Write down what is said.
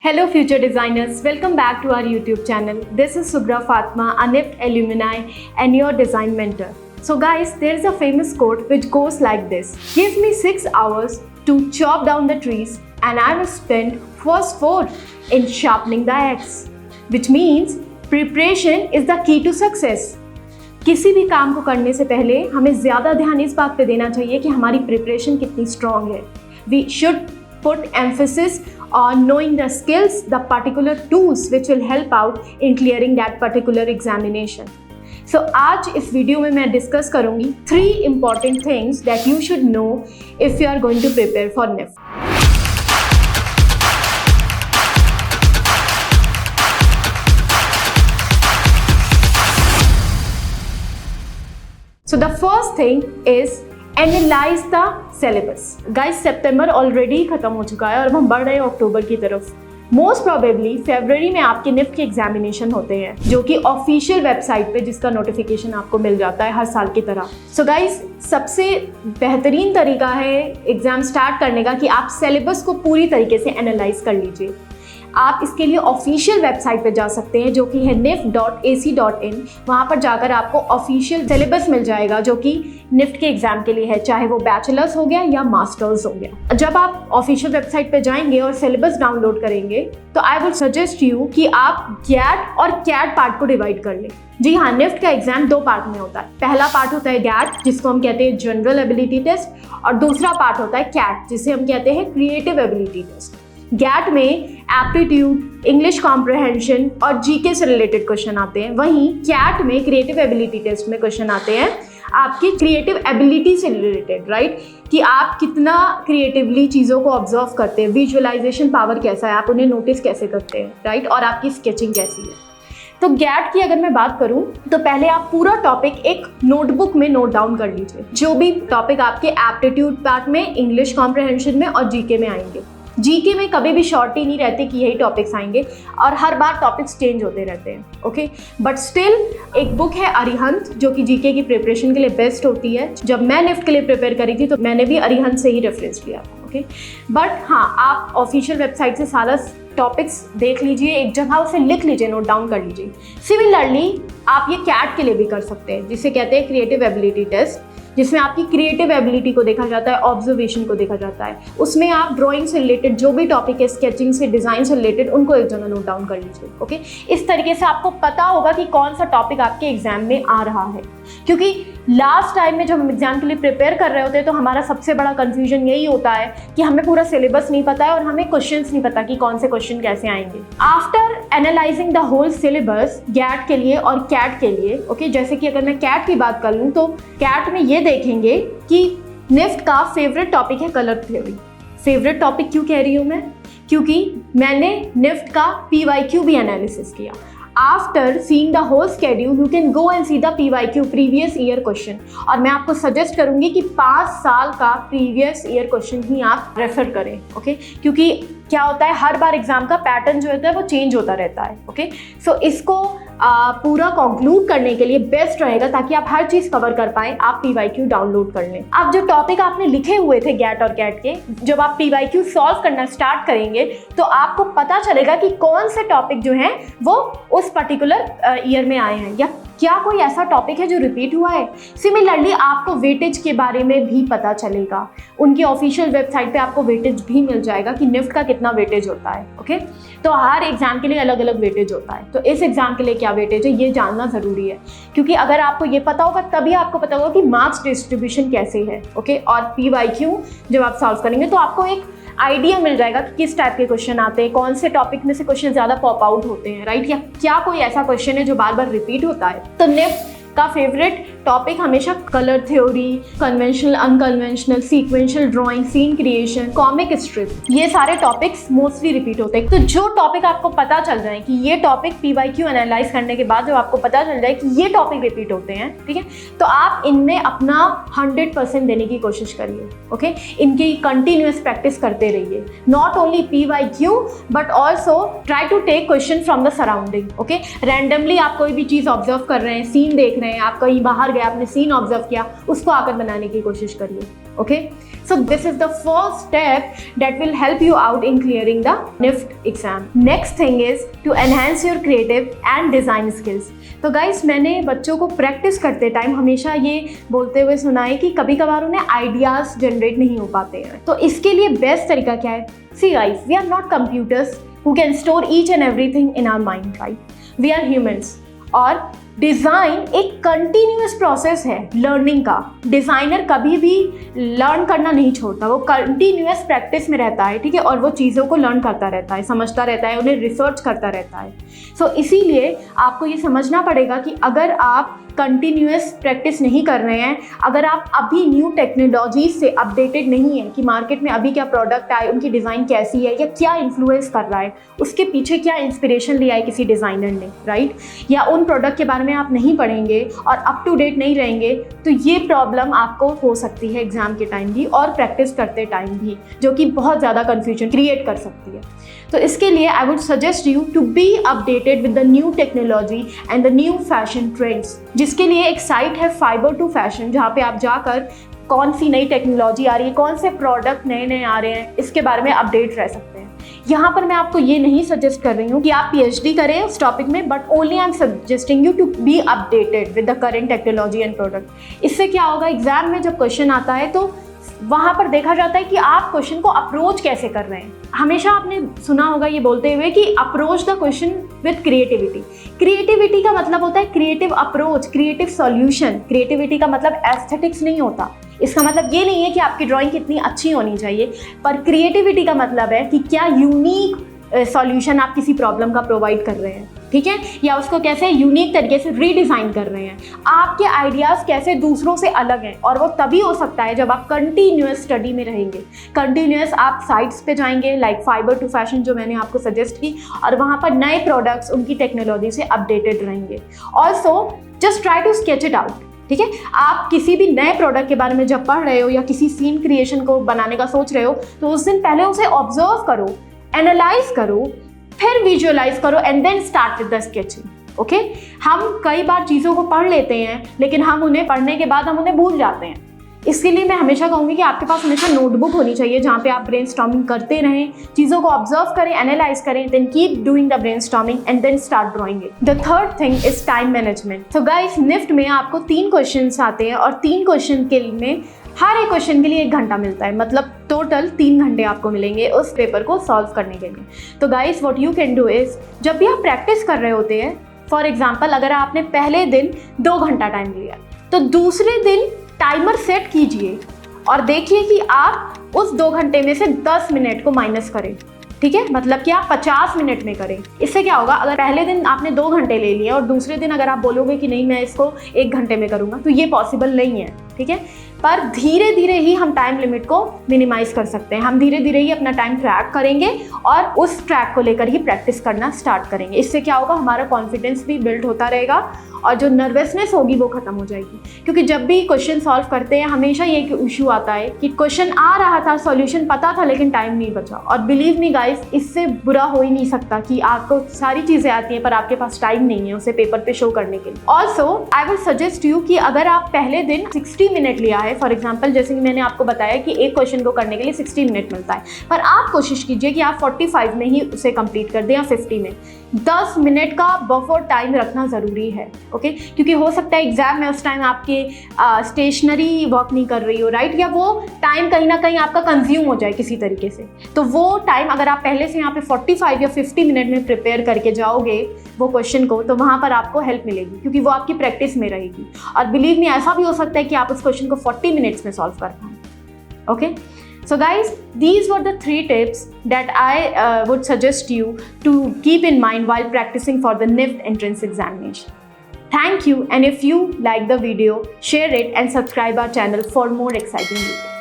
Hello future designers, welcome back to our YouTube channel. This is Subra Fatma, a NIFT alumni and your design mentor. So guys, there is a famous quote which goes like this. Give me 6 hours to chop down the trees and I will spend first 4 in sharpening the axe. Which means preparation is the key to success. किसी भी काम को करने से पहले हमें ज़्यादा ध्यान इस बात पे देना चाहिए कि हमारी प्रिपरेशन कितनी स्ट्रॉन्ग है. We should put emphasis on knowing the skills, the particular tools which will help out in clearing that particular examination. So आज इस वीडियो में मैं डिस्कस करूंगी 3 important things that you should know if you are going to prepare for NIFT. So the first thing is analyse the syllabus. Guys September already खत्म हो चुका है और हम बढ़ रहे हैं अक्टूबर की तरफ. मोस्ट प्रोबेबली फरवरी में आपके निफ्ट के एग्जामिनेशन होते हैं जो कि ऑफिशियल वेबसाइट पे जिसका नोटिफिकेशन आपको मिल जाता है हर साल की तरह. सो गाइस सबसे बेहतरीन तरीका है एग्जाम स्टार्ट करने का कि आप सिलेबस को पूरी तरीके से एनालाइज कर लीजिए. आप इसके लिए ऑफिशियल वेबसाइट पे जा सकते हैं जो कि है nift.ac.in. वहाँ पर जाकर आपको ऑफिशियल सिलेबस मिल जाएगा जो कि निफ्ट के एग्जाम के लिए है, चाहे वो बैचलर्स हो गया या मास्टर्स हो गया. जब आप ऑफिशियल वेबसाइट पे जाएंगे और सिलेबस डाउनलोड करेंगे तो आई वुड सजेस्ट यू कि आप गैट और कैट पार्ट को डिवाइड कर लें. जी हाँ, निफ्ट का एग्जाम 2 पार्ट में होता है. पहला पार्ट होता है गैट जिसको हम कहते हैं जनरल एबिलिटी टेस्ट, और दूसरा पार्ट होता है कैट जिसे हम कहते हैं क्रिएटिव एबिलिटी टेस्ट. गैट में एप्टीट्यूड, इंग्लिश कॉम्प्रहेंशन और जीके से रिलेटेड क्वेश्चन आते हैं. वहीं कैट में क्रिएटिव एबिलिटी टेस्ट में क्वेश्चन आते हैं आपकी क्रिएटिव एबिलिटी से रिलेटेड, राइट, कि आप कितना क्रिएटिवली चीज़ों को ऑब्जर्व करते हैं, विजुअलाइजेशन पावर कैसा है, आप उन्हें नोटिस कैसे करते हैं, राइट, और आपकी स्केचिंग कैसी है. तो गैट की अगर मैं बात करूं तो पहले आप पूरा टॉपिक एक नोटबुक में नोट डाउन कर लीजिए. जो भी टॉपिक आपके एप्टीट्यूड पार्ट में, इंग्लिश कॉम्प्रहेंशन में और जीके में आएंगे. जीके में कभी भी शॉर्टी नहीं रहती कि यही टॉपिक्स आएंगे और हर बार टॉपिक्स चेंज होते रहते हैं. ओके, बट स्टिल एक बुक है अरिहंत जो कि जीके की प्रिपरेशन के लिए बेस्ट होती है. जब मैं निफ्ट के लिए प्रिपेयर करी थी तो मैंने भी अरिहंत से ही रेफरेंस लिया. ओके, बट हाँ, आप ऑफिशियल वेबसाइट से सारा टॉपिक्स देख लीजिए, एक जगह उसे लिख लीजिए, नोट डाउन कर लीजिए. सिमिलरली आप ये कैट के लिए भी कर सकते हैं जिसे कहते हैं क्रिएटिव एबिलिटी टेस्ट, जिसमें आपकी क्रिएटिव एबिलिटी को देखा जाता है, ऑब्जर्वेशन को देखा जाता है. उसमें आप ड्राइंग से रिलेटेड जो भी टॉपिक है, स्केचिंग से, डिज़ाइन से रिलेटेड, उनको एक जगह नोट डाउन कर लीजिए. ओके, इस तरीके से आपको पता होगा कि कौन सा टॉपिक आपके एग्जाम में आ रहा है. क्योंकि लास्ट टाइम में जब हम एग्जाम के लिए प्रिपेयर कर रहे होते हैं तो हमारा सबसे बड़ा कंफ्यूजन यही होता है कि हमें पूरा सिलेबस नहीं पता है और हमें क्वेश्चंस नहीं पता कि कौन से क्वेश्चन कैसे आएंगे. After analysing the whole syllabus GATE के लिए और कैट के लिए, ओके, जैसे कि अगर मैं कैट की बात कर लूँ तो कैट में ये देखेंगे कि निफ्ट का फेवरेट टॉपिक है कलर थ्योरी. फेवरेट टॉपिक क्यों कह रही हूँ मैं? क्योंकि मैंने निफ्ट का PYQ भी एनालिसिस किया. After seeing the whole schedule you can go and see the PYQ, previous year question, और मैं आपको सजेस्ट करूंगी कि 5 साल का प्रीवियस ईयर क्वेश्चन ही आप रेफर करें. ओके, क्योंकि क्या होता है हर बार एग्जाम का पैटर्न जो होता है वो चेंज होता रहता है. ओके, सो इसको पूरा कंक्लूड करने के लिए बेस्ट रहेगा ताकि आप हर चीज़ कवर कर पाएँ, आप PYQ डाउनलोड कर लें. अब जो टॉपिक आपने लिखे हुए थे गैट और कैट के, जब आप PYQ सॉल्व करना स्टार्ट करेंगे तो आपको पता चलेगा कि कौन से टॉपिक जो हैं वो उस पर्टिकुलर ईयर में आए हैं या क्या कोई ऐसा टॉपिक है जो रिपीट हुआ है. सिमिलरली आपको वेटेज के बारे में भी पता चलेगा. उनकी ऑफिशियल वेबसाइट पे आपको वेटेज भी मिल जाएगा कि निफ्ट का कितना वेटेज होता है. ओके, तो हर एग्जाम के लिए अलग अलग वेटेज होता है. तो इस एग्जाम के लिए क्या वेटेज है ये जानना ज़रूरी है, क्योंकि अगर आपको ये पता होगा तभी आपको पता होगा कि मार्क्स डिस्ट्रीब्यूशन कैसे है. ओके, और PYQ जब आप सॉल्व करेंगे तो आपको एक आइडिया मिल जाएगा कि किस टाइप के क्वेश्चन आते हैं, कौन से टॉपिक में से क्वेश्चन ज़्यादा पॉप आउट होते हैं, राइट, या क्या कोई ऐसा क्वेश्चन है जो बार बार रिपीट होता है. तो निफ्ट का फेवरेट टॉपिक हमेशा colour theory, conventional, unconventional, sequential drawing, scene creation, comic strip, ये सारे टॉपिक्स मोस्टली रिपीट होते हैं. तो जो टॉपिक आपको पता चल जाए कि ये टॉपिक PYQ एनालाइज करने के बाद जब आपको पता चल जाए कि ये टॉपिक रिपीट होते हैं, ठीक है, तो आप इनमें अपना 100% देने की कोशिश करिए. ओके, इनकी कंटिन्यूअस प्रैक्टिस करते रहिए. Not only PYQ but also try to take question from the surrounding. Okay, randomly आप कोई भी चीज़ ऑब्जर्व कर रहे हैं, सीन देख रहे हैं, आप कहीं बाहर गए, आपने सीन ऑब्जर्व किया, उसको आकर बनाने की कोशिश करिए. Okay, So this is the first step that will help you out in clearing the NIFT exam. Next thing is to enhance your creative and design skills. तो गाइस मैंने बच्चों को प्रैक्टिस करते टाइम हमेशा ये बोलते हुए सुना है कि कभी कभार उन्हें आइडियाज जनरेट नहीं हो पाते हैं। तो इसके लिए बेस्ट तरीका क्या है? See guys, we are not computers who can store each and everything in our mind, right? We are humans. और डिज़ाइन एक कंटिन्यूअस प्रोसेस है लर्निंग का। डिज़ाइनर कभी भी लर्न करना नहीं छोड़ता, वो कंटिन्यूअस प्रैक्टिस में रहता है, ठीक है? और वो चीज़ों को लर्न करता रहता है, समझता रहता है, उन्हें रिसर्च करता रहता है। सो इसीलिए आपको ये समझना पड़ेगा कि अगर आप कंटिन्यूअस प्रैक्टिस नहीं कर रहे हैं, अगर आप अभी न्यू टेक्नोलॉजी से अपडेटेड नहीं है कि मार्केट में अभी क्या प्रोडक्ट आए, उनकी डिज़ाइन कैसी है या क्या इन्फ्लुएंस कर रहा है, उसके पीछे क्या इंस्पिरेशन लिया है किसी डिज़ाइनर ने, राइट? या उन प्रोडक्ट के बारे में आप नहीं पढ़ेंगे और अप टू डेट नहीं रहेंगे, तो ये प्रॉब्लम आपको हो सकती है एग्जाम के टाइम भी और प्रैक्टिस करते टाइम भी, जो कि बहुत ज़्यादा कन्फ्यूजन क्रिएट कर सकती है। तो इसके लिए I would suggest you to be updated with the new technology and the new fashion trends, जिसके लिए एक साइट है फाइबर टू फैशन, जहाँ पे आप जाकर कौन सी नई टेक्नोलॉजी आ रही है, कौन से प्रोडक्ट नए नए आ रहे हैं, इसके बारे में अपडेट रह सकते हैं। यहाँ पर मैं आपको ये नहीं सजेस्ट कर रही हूँ कि आप PhD करें उस टॉपिक में, but only I am suggesting you to be updated with the current technology and product. इससे क्या होगा, एग्जाम में जब क्वेश्चन आता है तो वहाँ पर देखा जाता है कि आप क्वेश्चन को अप्रोच कैसे कर रहे हैं। हमेशा आपने सुना होगा ये बोलते हुए कि approach the question with creativity. Creativity का मतलब होता है creative approach, creative solution. Creativity का मतलब एस्थेटिक्स नहीं होता। इसका मतलब ये नहीं है कि आपकी ड्राइंग कितनी अच्छी होनी चाहिए, पर क्रिएटिविटी का मतलब है कि क्या यूनिक सॉल्यूशन आप किसी प्रॉब्लम का प्रोवाइड कर रहे हैं, ठीक है? या उसको कैसे यूनिक तरीके से रीडिज़ाइन कर रहे हैं। आपके आइडियाज़ कैसे दूसरों से अलग हैं, और वो तभी हो सकता है जब आप कंटिन्यूअस स्टडी में रहेंगे। कंटिन्यूअस आप साइट्स पे जाएंगे लाइक फाइबर टू फैशन जो मैंने आपको सजेस्ट की, और वहाँ पर नए प्रोडक्ट्स उनकी टेक्नोलॉजी से अपडेटेड रहेंगे। Also just try to sketch it out, ठीक है? आप किसी भी नए प्रोडक्ट के बारे में जब पढ़ रहे हो या किसी सीन क्रिएशन को बनाने का सोच रहे हो, तो उस दिन पहले उसे ऑब्जर्व करो, एनालाइज करो, फिर विजुअलाइज करो and then start with the sketching. Okay? हम कई बार चीज़ों को पढ़ लेते हैं, लेकिन हम उन्हें पढ़ने के बाद हम उन्हें भूल जाते हैं। इसके लिए मैं हमेशा कहूँगी कि आपके पास हमेशा नोटबुक होनी चाहिए जहाँ पे आप ब्रेनस्टॉर्मिंग करते रहें, चीज़ों को ऑब्जर्व करें, एनालाइज करें, then keep doing the brainstorming and then start drawing it. The third thing is time management. तो गाइस, निफ्ट में आपको 3 क्वेश्चंस आते हैं और 3 क्वेश्चन के लिए हर एक क्वेश्चन के लिए 1 घंटा मिलता है, मतलब टोटल 3 घंटे आपको मिलेंगे उस पेपर को सॉल्व करने के लिए। तो guys, what you can do is, जब भी आप प्रैक्टिस कर रहे होते हैं, फॉर एग्जाम्पल अगर आपने पहले दिन 2 घंटा टाइम लिया, तो दूसरे दिन टाइमर सेट कीजिए और देखिए कि आप उस 2 घंटे में से 10 मिनट को माइनस करें, ठीक है? मतलब कि आप 50 मिनट में करें। इससे क्या होगा, अगर पहले दिन आपने 2 घंटे ले लिए और दूसरे दिन अगर आप बोलोगे कि नहीं मैं इसको 1 घंटे में करूँगा, तो ये पॉसिबल नहीं है, ठीक है? पर धीरे धीरे ही हम टाइम लिमिट को मिनिमाइज कर सकते हैं। हम धीरे धीरे ही अपना टाइम ट्रैक करेंगे और उस ट्रैक को लेकर ही प्रैक्टिस करना स्टार्ट करेंगे। इससे क्या होगा, हमारा कॉन्फिडेंस भी बिल्ड होता रहेगा और जो नर्वसनेस होगी वो खत्म हो जाएगी। क्योंकि जब भी क्वेश्चन सॉल्व करते हैं हमेशा ये इशू आता है कि क्वेश्चन आ रहा था, सॉल्यूशन पता था, लेकिन टाइम नहीं बचा। और बिलीव मी गाइस, इससे बुरा हो ही नहीं सकता कि आपको सारी चीज़ें आती हैं पर आपके पास टाइम नहीं है उसे पेपर पे शो करने के लिए। Also I will suggest you कि अगर आप पहले दिन 60 मिनट लिया है, फॉर एग्जाम्पल जैसे कि मैंने आपको बताया कि एक क्वेश्चन को करने के लिए 60 मिनट मिलता है, पर आप कोशिश कीजिए कि आप 45 में ही उसे कंप्लीट कर दें या 50 में। 10 मिनट का बफर टाइम रखना ज़रूरी है, ओके? क्योंकि हो सकता है एग्जाम में उस टाइम आपके स्टेशनरी वर्क नहीं कर रही हो, राइट? या वो टाइम कहीं ना कहीं आपका कंज्यूम हो जाए किसी तरीके से। तो वो टाइम अगर आप पहले से यहाँ पे 45 या 50 मिनट में प्रिपेयर करके जाओगे वो क्वेश्चन को, तो वहाँ पर आपको हेल्प मिलेगी क्योंकि वो आपकी प्रैक्टिस में रहेगी। और बिलीव मी, ऐसा भी हो सकता है कि आप उस क्वेश्चन को 40 मिनट्स में सॉल्व कर पाएं, okay? So guys, these were the 3 tips that I would suggest you to keep in mind while practicing for the NIFT entrance examination. Thank you, and if you like the video, share it and subscribe our channel for more exciting videos.